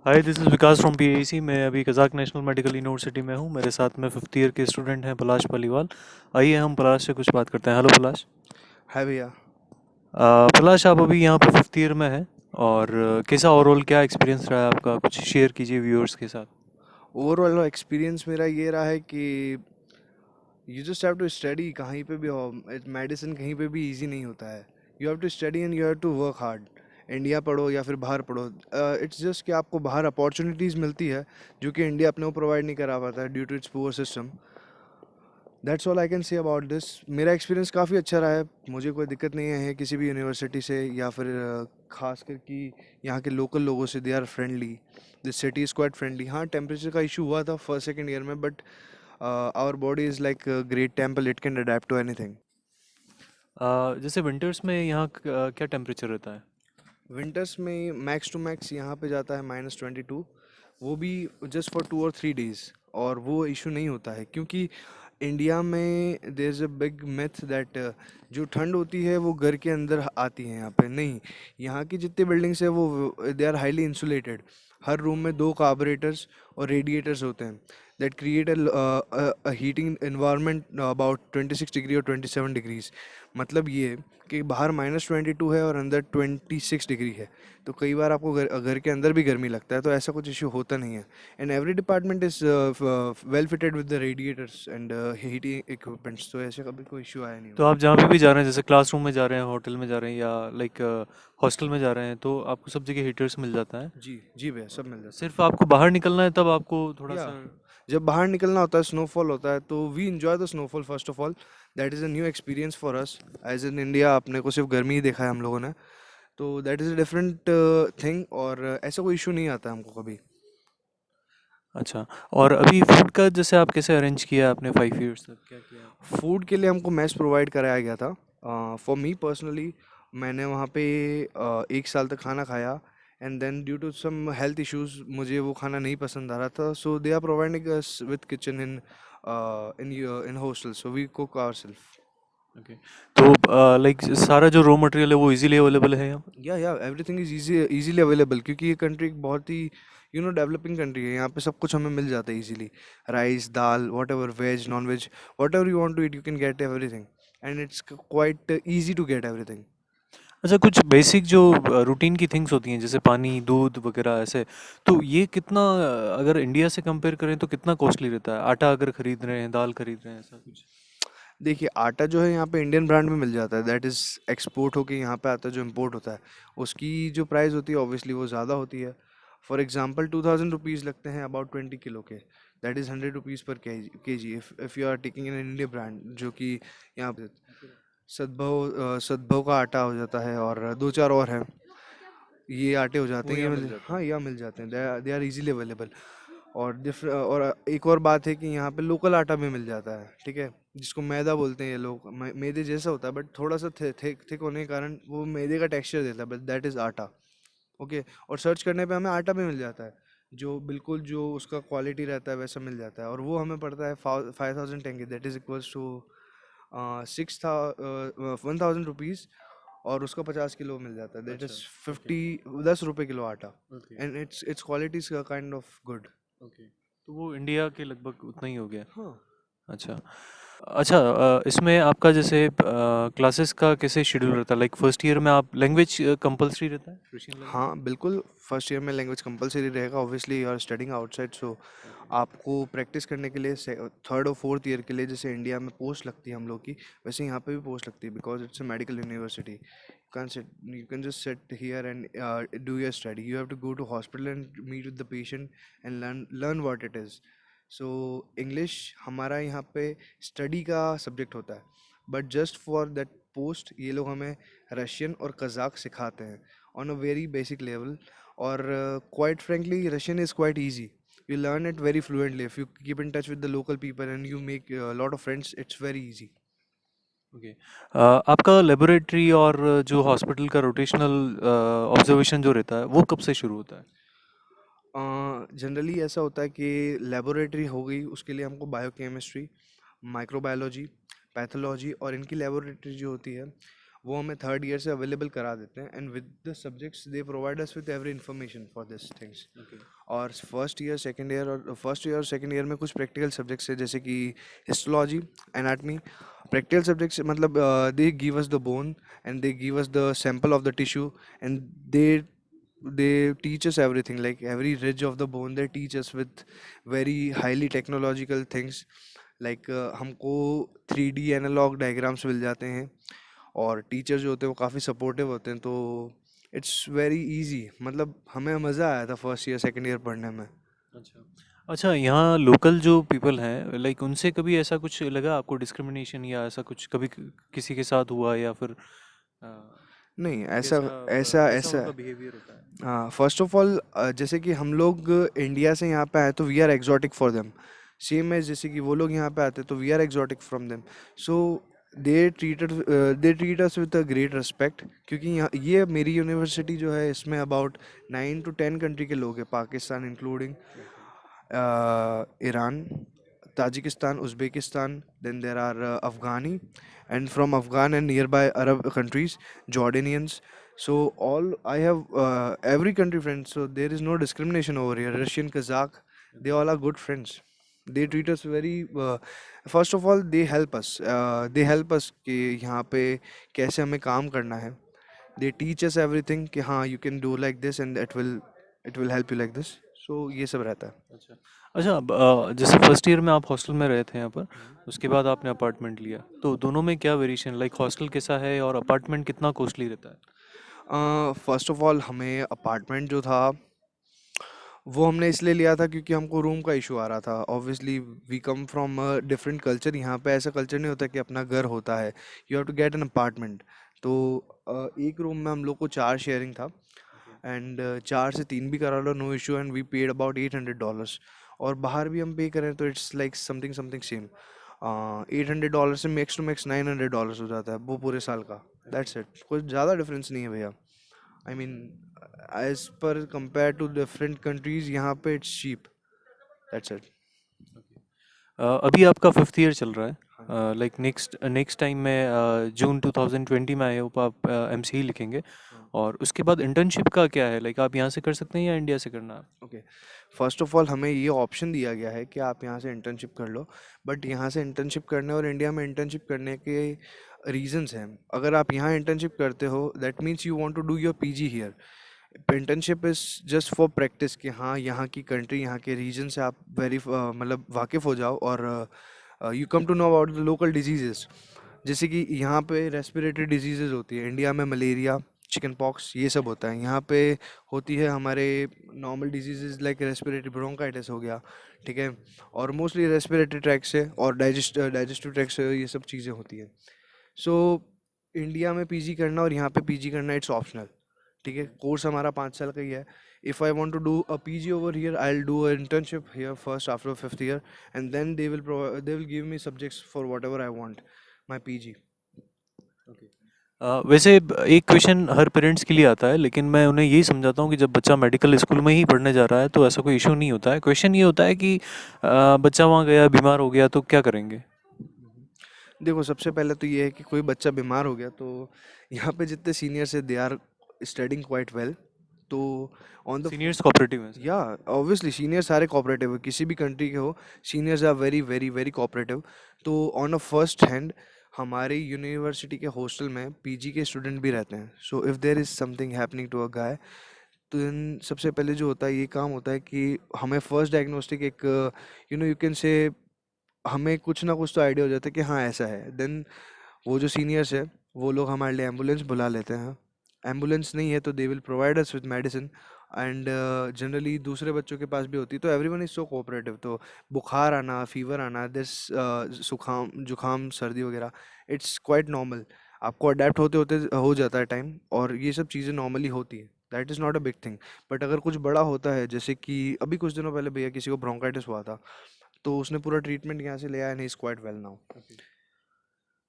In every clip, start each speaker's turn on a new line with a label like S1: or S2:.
S1: Hi, this is Vikas from PAC. मैं अभी Kazakh national medical university में हूँ। मेरे साथ में फिफ्थ ईयर के स्टूडेंट हैं पलाश पालीवाल। आइए हम पलाश से कुछ बात करते हैं। हेलो पलाश।
S2: हाय भैया।
S1: पलाश, आप अभी यहाँ पे फिफ्थ ईयर में हैं और कैसा ओवरऑल क्या एक्सपीरियंस रहा है आपका? कुछ शेयर कीजिए व्यूअर्स के साथ।
S2: ओवरऑल एक्सपीरियंस मेरा ये रहा है कि you just have to study. कहीं पे भी हो, मेडिसिन कहीं पे भी इजी नहीं होता है। You have to study and you have to work hard. India पढ़ो या फिर बाहर पढ़ो, इट्स जस्ट कि आपको बाहर अपॉर्चुनिटीज़ मिलती है जो कि इंडिया अपने को प्रोवाइड नहीं करा पाता है due to its poor system. That's all I can say about this. मेरा एक्सपीरियंस काफ़ी अच्छा रहा है। मुझे कोई दिक्कत नहीं है किसी भी यूनिवर्सिटी से या फिर खासकर कि यहाँ के लोकल लोगों से। They are friendly. This city is quite friendly. हाँ, टेम्परेचर का इशू हुआ था फर्स्ट सेकेंड ईयर में, but our body is like great temple, it can adapt to anything.
S1: जैसे विंटर्स में यहाँ क्या टेम्परेचर रहता है?
S2: विंटर्स में मैक्स टू मैक्स यहाँ पे जाता है -22। वो भी जस्ट फॉर 2 और 3 डेज। और वो इशू नहीं होता है क्योंकि इंडिया में there is a big myth that जो ठंड होती है वो घर के अंदर आती है। यहाँ पे नहीं। यहाँ की जितनी बिल्डिंग्स है वो दे आर हाईली इंसुलेटेड। हर रूम में 2 कार्बोरेटर्स और रेडिएटर्स होते हैं that create a heating environment about 26 degree और 27 डिग्रीज। मतलब ये कि बाहर -22 है और अंदर 26 डिग्री है। तो कई बार आपको घर घर के अंदर भी गर्मी लगता है, तो ऐसा कुछ इशू होता नहीं है। And every department is well fitted with the radiators and heating equipments, तो ऐसे कभी कोई इशू आया नहीं
S1: तो
S2: हमें।
S1: आप जहाँ पे भी जा रहे हैं, जैसे क्लासरूम में जा रहे हैं, होटल में जा रहे हैं या लाइक हॉस्टल में जा रहे हैं, तो आपको सब जगह हीटर्स मिल जाता है?
S2: जी जी भैया, सब मिल
S1: ओके,
S2: जाता
S1: सिर्फ आपको बाहर निकलना है तब आपको थोड़ा
S2: है या
S1: सा।
S2: जब बाहर निकलना होता है, स्नोफॉल होता है, तो we enjoy the snowfall first of all. That is a new experience for us. As in India अपने को सिर्फ गर्मी ही देखा है हम लोगों ने। तो that is a different thing. और ऐसा कोई इशू नहीं आता हमको कभी।
S1: अच्छा। और अभी फूड का जैसे आप कैसे अरेंज किया आपने 5 इयर्स तक, क्या किया आपने?
S2: फूड के लिए हमको मैस प्रोवाइड कराया गया था। फॉर मी पर्सनली, मैंने वहाँ पे 1 साल तक खाना खाया। And then due to some health issues मुझे वो खाना नहीं पसंद आ रहा था, so they are providing us with kitchen in hostel, so we cook ourselves.
S1: Okay. तो लाइक सारा जो रॉ मटेरियल है वो इजीली अवेलेबल है यहाँ पर?
S2: या एवरीथिंग इज इजीली अवेलेबल, क्योंकि ये कंट्री एक बहुत ही डेवलपिंग कंट्री है। यहाँ पे सब कुछ हमें मिल जाता है easily. Rice, dal, whatever, veg, non veg, whatever you want to eat, you can get everything. And it's quite easy to get everything.
S1: अच्छा, कुछ बेसिक जो रूटीन की थिंग्स होती हैं जैसे पानी, दूध वगैरह ऐसे, तो ये कितना, अगर इंडिया से कंपेयर करें तो कितना कॉस्टली रहता है? आटा अगर खरीद रहे हैं, दाल खरीद रहे हैं, ऐसा कुछ?
S2: देखिए, आटा जो है यहाँ पे इंडियन ब्रांड में मिल जाता है, दैट इज़ एक्सपोर्ट होके यहाँ पे आता है। जो इम्पोर्ट होता है उसकी जो प्राइस होती है ऑब्वियसली वो ज़्यादा होती है। फॉर एग्जांपल 2000 रुपीज़ लगते हैं अबाउट 20 किलो के। That is 100 rupees per K G if you are taking in Indian brand, जो कि यहाँ पे सद्भव का आटा हो जाता है और दो चार और हैं। ये आटे हो जाते
S1: वो
S2: हैं, ये
S1: यहाँ मिल जाते
S2: हाँ,
S1: हैं।
S2: यहाँ मिल जाते हैं। They are easily available. और एक और बात है कि यहाँ पे लोकल आटा भी मिल जाता है, ठीक है, जिसको मैदा बोलते हैं ये लोग। मैदे जैसा होता है बट थोड़ा सा थिक थिक होने के कारण वो मैदे का टेक्सचर देता है, बट दैट इज़ आटा। ओके। और सर्च करने पे हमें आटा भी मिल जाता है जो बिल्कुल जो उसका क्वालिटी रहता है वैसा मिल जाता है, और वो हमें पड़ता है 5010 that is equals to 1000 rupees. और उसका 50 किलो मिल जाता है, दैट
S1: अच्छा।
S2: Is
S1: okay.
S2: 10 रुपये किलो आटा।
S1: Okay.
S2: And it's quality kind of good.
S1: Okay, तो वो इंडिया के लगभग उतना ही हो गया।
S2: हाँ।
S1: अच्छा। अच्छा, इसमें आपका जैसे क्लासेस का कैसे शेड्यूल रहता है? लाइक फर्स्ट ईयर में आप लैंग्वेज कंपलसरी रहता है, रशियन लैंग्वेज?
S2: हाँ बिल्कुल, फर्स्ट ईयर में लैंग्वेज कंपलसरी रहेगा। Obviously you are studying outside, so
S1: okay.
S2: आपको प्रैक्टिस करने के लिए थर्ड और फोर्थ ईयर के लिए जैसे इंडिया में पोस्ट लगती है हम लोग की, वैसे यहाँ पे भी पोस्ट लगती है, because it's a medical university. You can just sit here and do your study. You have to go to hospital and meet with the patient and learn what it is. So English हमारा यहाँ पे study का subject होता है, but just for that post ये लोग हमें Russian और कज़ाक सिखाते हैं on a very basic level. Or quite frankly, Russian is quite easy. You learn it very fluently if you keep in touch with the local people and you make a lot of friends. It's very easy.
S1: Okay. आपका laboratory और जो hospital का rotational observation जो रहता है वो कब से शुरू होता है?
S2: जनरली ऐसा होता है कि लेबोरेटरी हो गई, उसके लिए हमको बायोकेमिस्ट्री, माइक्रोबायोलॉजी, पैथोलॉजी और इनकी लेबोरेटरी जो होती है वो हमें थर्ड ईयर से अवेलेबल करा देते हैं, and with the subjects they provide us with every information for this things.
S1: Okay.
S2: और फर्स्ट ईयर और सेकंड ईयर में कुछ प्रैक्टिकल सब्जेक्ट्स है, जैसे कि हिस्टोलॉजी, एनाटमी। प्रैक्टिकल सब्जेक्ट्स मतलब they give us the bone and they give us the sample of the tissue, and they teach us everything, like every ridge of the bone they teach us with very highly technological things, like हमको 3D analogue diagrams मिल जाते हैं, और teacher जो होते हैं वो काफ़ी supportive होते हैं, तो इट्स वेरी इजी। मतलब हमें मज़ा आया था फर्स्ट ईयर सेकंड ईयर पढ़ने में।
S1: अच्छा। अच्छा, यहाँ लोकल जो पीपल हैं लाइक उनसे कभी ऐसा कुछ लगा आपको डिस्क्रिमिनेशन या ऐसा कुछ कभी किसी के साथ हुआ या फिर
S2: नहीं, ऐसा
S1: कैसा
S2: ऐसा
S1: कैसा
S2: ऐसा
S1: उनका बिहेवियर होता है?
S2: हाँ, फर्स्ट ऑफ ऑल जैसे कि हम लोग इंडिया से यहाँ पे आए तो we are exotic for them, same as जैसे कि वो लोग यहाँ पे आते तो we are exotic from them. So they treat us with a great respect, क्योंकि यहाँ ये मेरी यूनिवर्सिटी जो है इसमें अबाउट 9 to 10 कंट्री के लोग हैं, Pakistan including,
S1: okay.
S2: Iran, Tajikistan, Uzbekistan, then there are Afghani, and from Afghan and nearby Arab countries, Jordanians. So all I have every country friends. So there is no discrimination over here. Russian, Kazakh, they all are good friends. They treat us very. First of all, they help us. They help us कि यहाँ पे कैसे हमें काम करना है. They teach us everything कि हाँ you can do like this and it will help you like this. So ये सब रहता है.
S1: अच्छा। अच्छा, जैसे फर्स्ट ईयर में आप हॉस्टल में रहे थे यहाँ पर, उसके बाद आपने अपार्टमेंट लिया, तो दोनों में क्या वेरिएशन, लाइक हॉस्टल कैसा है और अपार्टमेंट कितना कॉस्टली रहता है?
S2: फर्स्ट ऑफ ऑल हमें अपार्टमेंट जो था वो हमने इसलिए लिया था क्योंकि हमको रूम का इशू आ रहा था। Obviously we come from a different culture, यहाँ पे ऐसा कल्चर नहीं होता कि अपना घर होता है, you have to get an apartment. तो एक रूम में हम लोग को 4 शेयरिंग था,
S1: ओके।
S2: एंड 4 से 3 भी करा लो, no issue, and we paid about $800। और बाहर भी हम पे करें तो it's like something something same. $800 से मैक्स टू मैक्स $900 हो जाता है वो पूरे साल का।
S1: ओके।
S2: दैट्स इट, कुछ ज़्यादा डिफरेंस नहीं है भैया। I mean as per compare to different countries यहाँ पे it's cheap. That's it.
S1: Okay. अभी आपका फिफ्थ ईयर चल रहा
S2: हाँ
S1: है,
S2: जी।
S1: लाइक नेक्स्ट नेक्स्ट टाइम में जून 2020 में आई होप आप एमसीई लिखेंगे,
S2: हाँ।
S1: और उसके बाद इंटर्नशिप का क्या है, लाइक आप यहाँ से कर सकते हैं या इंडिया से करना है?
S2: ओके, फर्स्ट ऑफ ऑल हमें ये ऑप्शन दिया गया है कि आप यहाँ से इंटर्नशिप कर लो, बट यहाँ से इंटर्नशिप करने और इंडिया में इंटर्नशिप करने के रीजंस हैं। अगर आप यहाँ इंटर्नशिप करते हो that means you want to do your PG here. Internship is just for practice कि हाँ यहाँ की कंट्री, यहाँ के रीजन से आप मतलब वाकिफ़ हो जाओ, और you come to know about the local diseases. जैसे कि यहाँ पे रेस्पिरेटरी डिजीजेज होती है, इंडिया में मलेरिया, चिकन पॉक्स, ये सब होता है। यहाँ पे होती है हमारे normal diseases like respiratory bronchitis हो गया, ठीक है, और मोस्टली रेस्पिरेटरी ट्रैक से और डाइजेस्टिव ट्रैक से ये सब चीज़ें होती हैं। सो इंडिया में पीजी करना और यहाँ पे पीजी करना इट्स ऑप्शनल, ठीक है। कोर्स हमारा 5 साल का ही है। If I want to do a PG over here, I will do a internship here first after fifth year, and then they will give me subjects for whatever I want my PG.
S1: Okay. वैसे एक question हर parents के लिए आता है, लेकिन मैं उन्हें यही समझाता हूँ कि जब बच्चा मेडिकल स्कूल में ही पढ़ने जा रहा है तो ऐसा कोई इशू नहीं होता है। क्वेश्चन ये होता है कि बच्चा वहाँ गया बीमार हो गया तो क्या करेंगे?
S2: देखो, सबसे पहले तो ये है कि कोई बच्चा बीमार हो गया तो यहाँ पे जितने सीनियर्स है they are studying quite well. तो ऑन द
S1: सीनियर्स कोऑपरेटिव हैं
S2: या
S1: सारे?
S2: ऑब्वियसली सीनियर सारे कोऑपरेटिव है, किसी भी कंट्री के हो, seniors are very very very cooperative. तो ऑन अ फर्स्ट हैंड हमारी यूनिवर्सिटी के हॉस्टल में पीजी के स्टूडेंट भी रहते हैं। So if there is something happening to a guy, तो then सबसे पहले जो होता है ये काम होता है कि हमें फर्स्ट डायग्नोस्टिक एक यू कैन से हमें कुछ ना कुछ तो आइडिया हो जाता है कि हाँ ऐसा है। देन वो जो सीनियर्स है वो लोग हमारे लिए एम्बुलेंस बुला लेते हैं। एम्बुलेंस नहीं है तो they will provide us with medicine, and generally दूसरे बच्चों के पास भी होती है, तो एवरीवन इज सो कोऑपरेटिव। तो बुखार आना, फीवर आना, दिस जुखाम जुखाम सर्दी वगैरह, इट्स क्वाइट नॉर्मल। आपको अडेप्ट होते होते हो जाता है टाइम, और ये सब चीज़ें नॉर्मली होती है। That is not a big thing. But अगर कुछ बड़ा होता है, जैसे कि अभी कुछ दिनों पहले भैया किसी को ब्रोंकाइटिस हुआ था, तो उसने पूरा ट्रीटमेंट यहाँ से लिया and he is quite well now.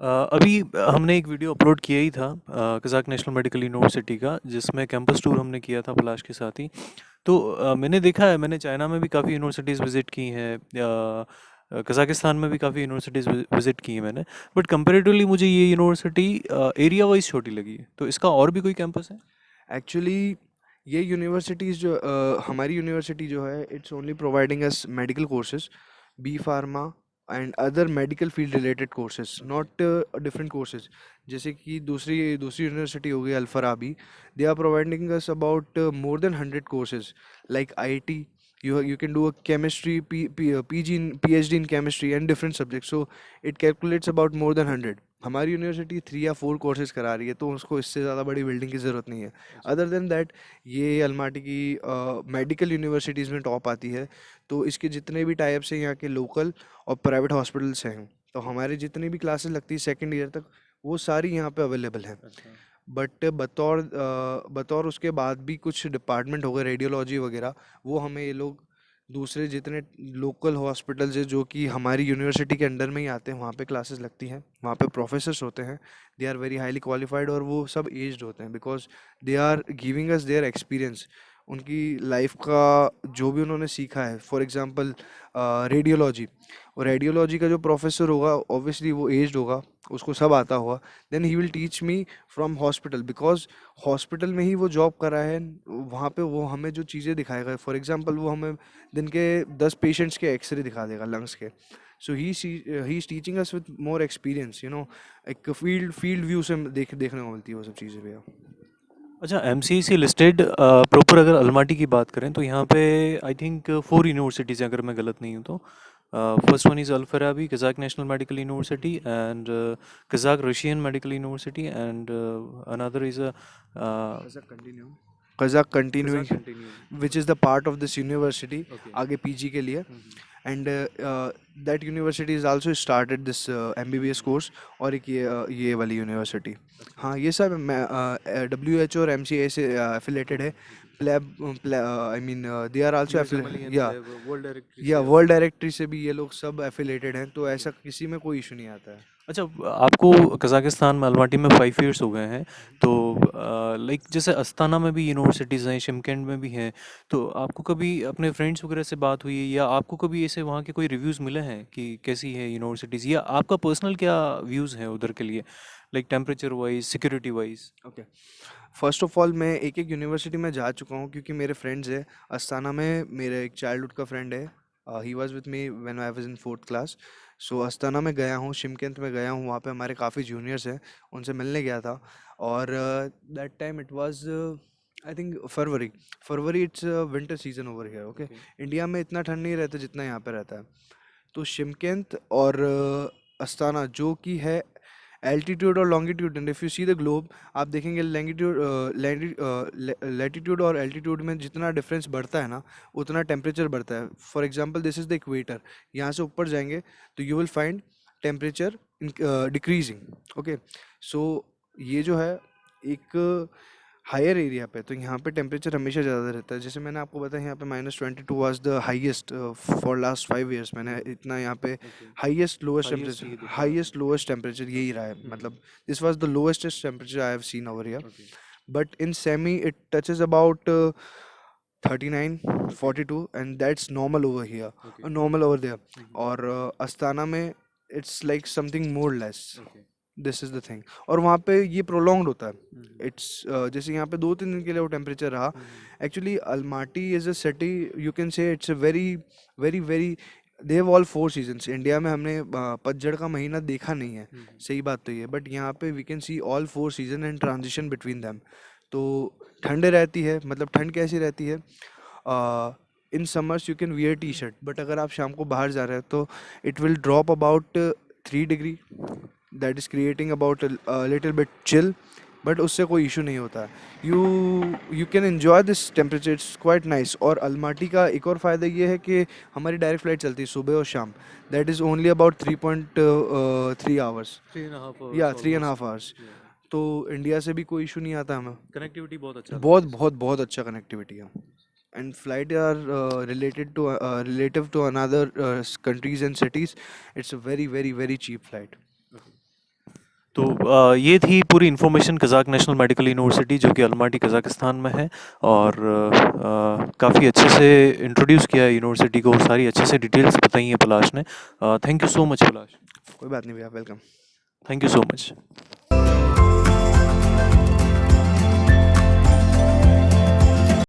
S1: अभी हमने एक वीडियो अपलोड किया ही था कज़ाक नेशनल मेडिकल यूनिवर्सिटी का, जिसमें कैंपस टूर हमने किया था पलाश के साथ ही। तो मैंने देखा है, मैंने चाइना में भी काफ़ी यूनिवर्सिटीज़ विज़िट की हैं, कज़ाकिस्तान में भी काफ़ी यूनिवर्सिटीज़ विज़िट की है मैंने, बट कंपैरेटिवली मुझे ये यूनिवर्सिटी एरिया वाइज़ छोटी लगी। तो इसका और भी कोई कैंपस है?
S2: एक्चुअली ये यूनिवर्सिटीज़ जो हमारी यूनिवर्सिटी जो है, it's only providing us medical courses, B pharma and other medical field related courses,
S1: okay.
S2: Not different courses. जैसे कि दूसरी दूसरी यूनिवर्सिटी हो गई Al Farabi, they are providing us about more than 100 courses, like IT, you can do a chemistry PG in PhD in chemistry and different subjects, so it calculates about more than 100। हमारी university 3 या 4 courses करा रही है, तो उसको इससे ज़्यादा बड़ी बिल्डिंग की ज़रूरत नहीं है।
S1: अच्छा।
S2: अदर देन दैट, ये अलमाटी की मेडिकल यूनिवर्सिटीज़ में टॉप आती है। तो इसके जितने भी टाइप्स हैं यहाँ के लोकल और प्राइवेट हॉस्पिटल्स हैं, तो हमारे जितनी भी क्लासेस लगती है सेकेंड ईयर तक, वो सारी यहाँ पे अवेलेबल हैं।
S1: अच्छा।
S2: बट बतौर उसके बाद भी कुछ डिपार्टमेंट हो गए रेडियोलॉजी वगैरह, वो हमें ये लोग दूसरे जितने लोकल हॉस्पिटल्स है जो कि हमारी यूनिवर्सिटी के अंडर में ही आते हैं, वहाँ पे क्लासेस लगती हैं, वहाँ पे प्रोफेसर्स होते हैं, they are very highly qualified, और वो सब एज्ड होते हैं, because they are giving us their experience, उनकी लाइफ का जो भी उन्होंने सीखा है। फॉर एग्जांपल रेडियोलॉजी, और रेडियोलॉजी का जो प्रोफेसर होगा ऑब्वियसली वो एज्ड होगा, उसको सब आता होगा, then he will teach me from hospital, because hospital में ही वो जॉब करा है, वहाँ पे वो हमें जो चीज़ें दिखाएगा, फॉर एग्जांपल वो हमें दिन के 10 पेशेंट्स के एक्सरे दिखा देगा लंग्स के। So he is teaching us with more experience, एक फील्ड व्यू से देखने को मिलती है वो सब चीज़ें भैया।
S1: अच्छा, एमसीआईसी लिस्टेड प्रॉपर अगर अलमाटी की बात करें तो यहाँ पे आई थिंक 4 यूनिवर्सिटीज़ हैं अगर मैं गलत नहीं हूँ तो। First one is Al Farabi Kazakh national medical university and Kazakh Russian medical university and another is a
S2: Kazakh continuing,
S1: Kazakh continuing.
S2: Which is the part of this university,
S1: okay.
S2: आगे PG के लिए।
S1: Hmm.
S2: And that university is also started this MBBS course. और एक ये वाली university,
S1: अच्छा।
S2: हाँ ये सब डब्ल्यू एच और एम सी ए से एफिलेटेड है। प्लेब I mean they are also
S1: यूएसएमएल and
S2: या
S1: प्लेब वर्ल्ड डायरेक्टरी
S2: या
S1: से
S2: वर्ल्ड
S1: affiliated।
S2: डायरेक्टरी से भी ये लोग सब एफिलेटेड हैं, तो
S1: ओके।
S2: ऐसा किसी में कोई इशू नहीं आता है।
S1: अच्छा, आपको कज़ाकिस्तान में अलमाटी में 5 इयर्स हो गए हैं, तो लाइक जैसे अस्ताना में भी यूनिवर्सिटीज़ हैं, शिमकेंड में भी हैं, तो आपको कभी अपने फ्रेंड्स वगैरह से बात हुई है या आपको कभी ऐसे वहाँ के कोई रिव्यूज़ मिले हैं कि कैसी है यूनिवर्सिटीज़, या आपका पर्सनल क्या व्यूज़ हैं उधर के लिए, like temperature wise, security wise?
S2: Okay, first of all मैं एक एक यूनिवर्सिटी में जा चुका हूँ, क्योंकि मेरे फ्रेंड्स हैं। अस्ताना में मेरे एक चाइल्डहुड का फ्रेंड है, he was with me when I was in 4th class. So Astana में गया हूँ, शिमकेंत में गया हूँ, वहाँ पे हमारे काफ़ी जूनियर्स हैं, उनसे मिलने गया था। और that time it was I think February, it's winter season over here, okay.
S1: Okay.
S2: India में इतना ठंड नहीं रहता जितना यहाँ पे रहता है। तो शिमकेंत और अस्ताना जो कि है एल्टीट्यूड और longitude, and if you see the globe, आप देखेंगे लैटिट्यूड और एल्टीट्यूड में जितना डिफरेंस बढ़ता है ना, उतना टेम्परेचर बढ़ता है। For example this is the equator, यहाँ से ऊपर जाएंगे तो you will find temperature decreasing, okay. So ये जो है एक हायर एरिया पे, तो यहाँ पे टेम्परेचर हमेशा ज़्यादा रहता है। जैसे मैंने आपको बताया, यहाँ पे -22 was the highest for last 5 years. मैंने इतना यहाँ पे
S1: okay.
S2: Highest lowest
S1: highest
S2: temperature
S1: ये देखा है आपने?
S2: हाईएस्ट लोएस्ट टेम्परेचर यही रहा है,
S1: हम्म।
S2: मतलब this was the lowestest temperature I have seen over here.
S1: Okay.
S2: But in Semey it touches about 39,
S1: okay.
S2: 42, and that's normal over
S1: okay.
S2: Here, normal over there.
S1: Hmm.
S2: और Astana में it's like something more less,
S1: okay.
S2: This is the thing. और वहाँ पे ये prolonged होता है,
S1: हम्म।
S2: It's जैसे यहाँ पे 2-3 दिन के लिए वो टेम्परेचर रहा।
S1: Hmm.
S2: Actually Almaty is a city, you can say it's a very very very, they have all 4 seasons. India में हमने पतझड़ का महीना देखा नहीं है,
S1: हम्म।
S2: सही बात तो ये, बट यहाँ पे we can see all 4 season and transition between them. तो ठंड रहती है, मतलब ठंड कैसी रहती है, in summers you can wear T shirt, but अगर आप शाम को बाहर जा रहे हो तो it will drop about 3 degree, that is creating about little bit chill, but उससे कोई इशू नहीं होता है। You you can enjoy this temperature, it's quite nice. और अलमाटी का एक और फ़ायदा ये है कि हमारी डायरेक्ट फ्लाइट चलती है सुबह और शाम, that is only about 3.3 hours,
S1: 3.5 hours
S2: या 3.5
S1: ऑलमोस्ट।
S2: आवर्स। तो इंडिया से भी कोई इशू नहीं आता हमें,
S1: कनेक्टिविटी बहुत अच्छा लगता
S2: बहुत
S1: है इससे।
S2: बहुत बहुत अच्छा कनेक्टिविटी है। And flight are related to relative to another countries and cities, it's a very very very cheap flight.
S1: Okay. तो ये थी पूरी information Kazakh national medical university जो कि अलमाटी कज़ाकिस्तान में है। और काफ़ी अच्छे से इंट्रोड्यूस किया है यूनिवर्सिटी को, सारी अच्छे से डिटेल्स बताई हैं पलाश ने। थैंक यू सो मच पलाश।
S2: कोई बात नहीं भैया, welcome.
S1: Thank you so much.